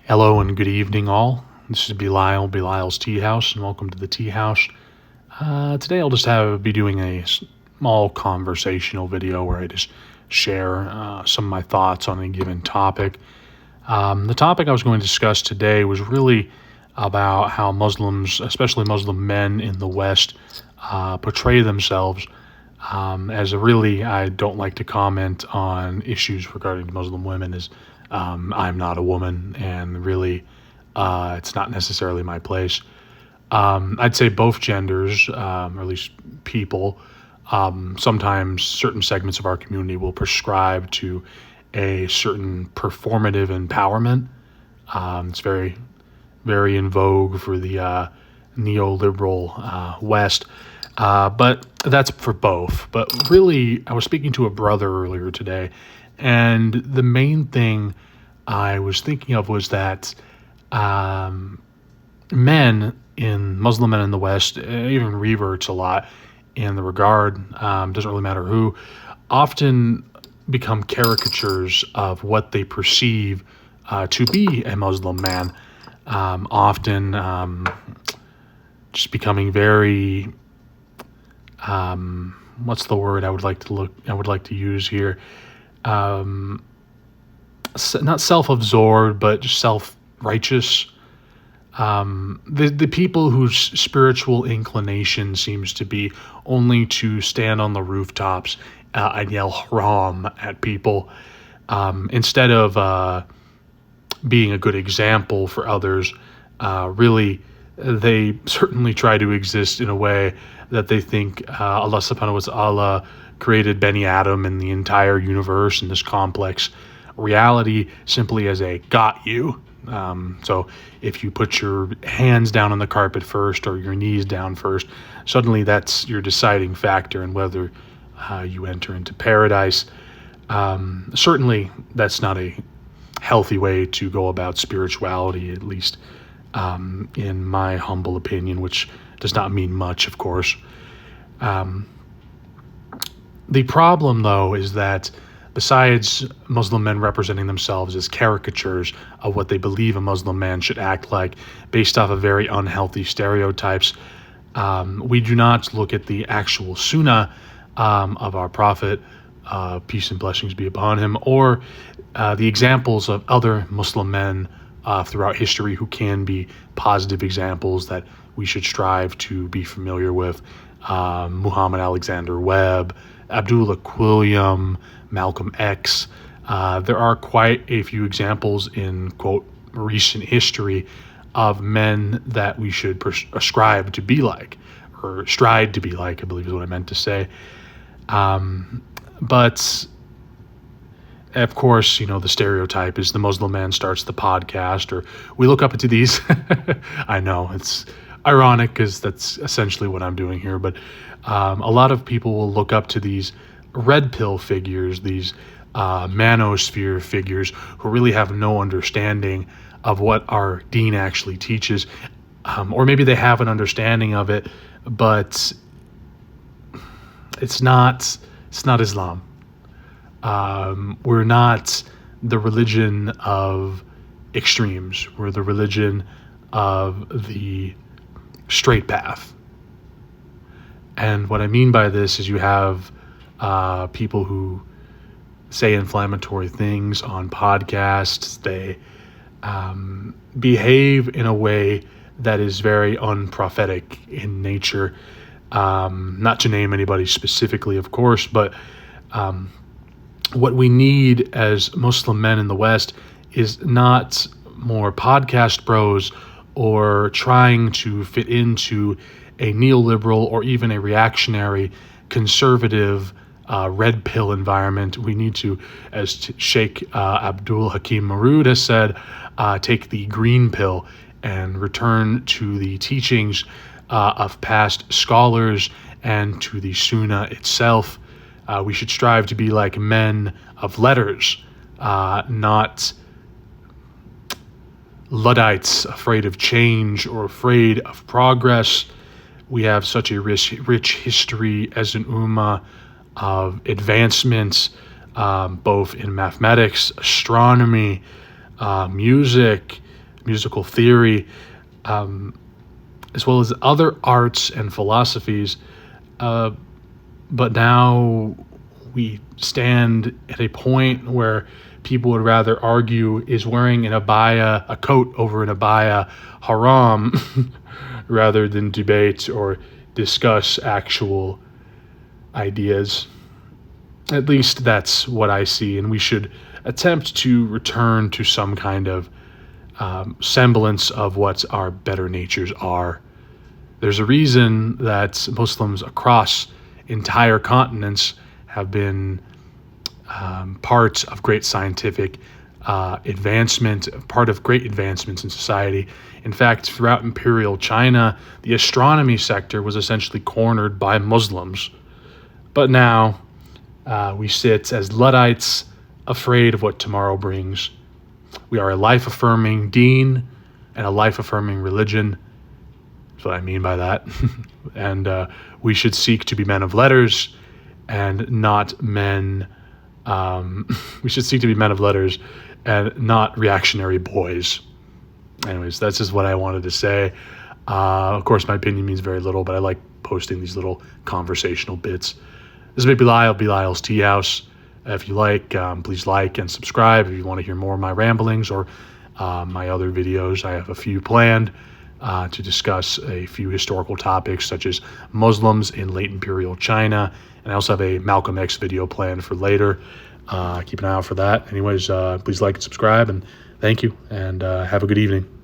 Hello and good evening, all. This is Belial's Tea House, and welcome to the Tea House. Today, I'll just be doing a small conversational video where I just share some of my thoughts on a given topic. The topic I was going to discuss today was really about how Muslims, especially Muslim men in the West, portray themselves. I don't like to comment on issues regarding Muslim women, as I'm not a woman, and really, it's not necessarily my place. I'd say both genders, or at least people, sometimes certain segments of our community will prescribe to a certain performative empowerment. It's very, very in vogue for the neoliberal West. But that's for both. But really, I was speaking to a brother earlier today, and the main thing I was thinking of was that Muslim men in the West, even reverts a lot in the regard, doesn't really matter who, often become caricatures of what they perceive to be a Muslim man, often just becoming very what's the word I would like to use here? Not self-absorbed, but just self-righteous. The people whose spiritual inclination seems to be only to stand on the rooftops and yell haram at people, instead of being a good example for others. Really, they certainly try to exist in a way that they think Allah subhanahu wa ta'ala created Bani Adam and the entire universe and this complex reality simply as a got you. So if you put your hands down on the carpet first or your knees down first, suddenly that's your deciding factor in whether you enter into paradise. Certainly that's not a healthy way to go about spirituality, at least in my humble opinion, which does not mean much, of course. The problem, though, is that besides Muslim men representing themselves as caricatures of what they believe a Muslim man should act like based off of very unhealthy stereotypes, we do not look at the actual sunnah of our Prophet, peace and blessings be upon him, or the examples of other Muslim men throughout history who can be positive examples that we should strive to be familiar with. Muhammad Alexander Webb, Abdullah Quilliam, Malcolm X. There are quite a few examples in, quote, recent history of men that we should ascribe to be like, or stride to be like, I believe is what I meant to say. But of course, the stereotype is the Muslim man starts the podcast, or we look up to these. I know it's ironic because that's essentially what I'm doing here, but a lot of people will look up to these red pill figures, these manosphere figures who really have no understanding of what our deen actually teaches, or maybe they have an understanding of it, but it's not Islam. We're not the religion of extremes. We're the religion of the straight path. And what I mean by this is you have people who say inflammatory things on podcasts. They behave in a way that is very unprophetic in nature. Not to name anybody specifically, of course, but what we need as Muslim men in the West is not more podcast bros or trying to fit into a neoliberal or even a reactionary conservative red pill environment. We need to, as Sheikh Abdul Hakim Marood has said, take the green pill and return to the teachings of past scholars and to the Sunnah itself. We should strive to be like men of letters, not Luddites afraid of change or afraid of progress. We have such a rich history as an ummah of advancements, both in mathematics, astronomy, music, musical theory, as well as other arts and philosophies. But now we stand at a point where people would rather argue, is wearing a coat over an abaya haram, rather than debate or discuss actual ideas. At least that's what I see, and we should attempt to return to some kind of semblance of what our better natures are. There's a reason that Muslims across entire continents have been part of great scientific advancement, part of great advancements in society. In fact, throughout Imperial China, the astronomy sector was essentially cornered by Muslims. But now we sit as Luddites, afraid of what tomorrow brings. We are a life-affirming deen and a life-affirming religion. That's what I mean by that. And we should seek to be men of letters and not men. We should seek to be men of letters and not reactionary boys. Anyways, that's just what I wanted to say. Of course, my opinion means very little, but I like posting these little conversational bits. This is Belial's Tea House. If you like, please like and subscribe. If you want to hear more of my ramblings or my other videos, I have a few planned to discuss a few historical topics such as Muslims in late Imperial China. And I also have a Malcolm X video planned for later. Keep an eye out for that. Anyways, please like and subscribe, and thank you, and have a good evening.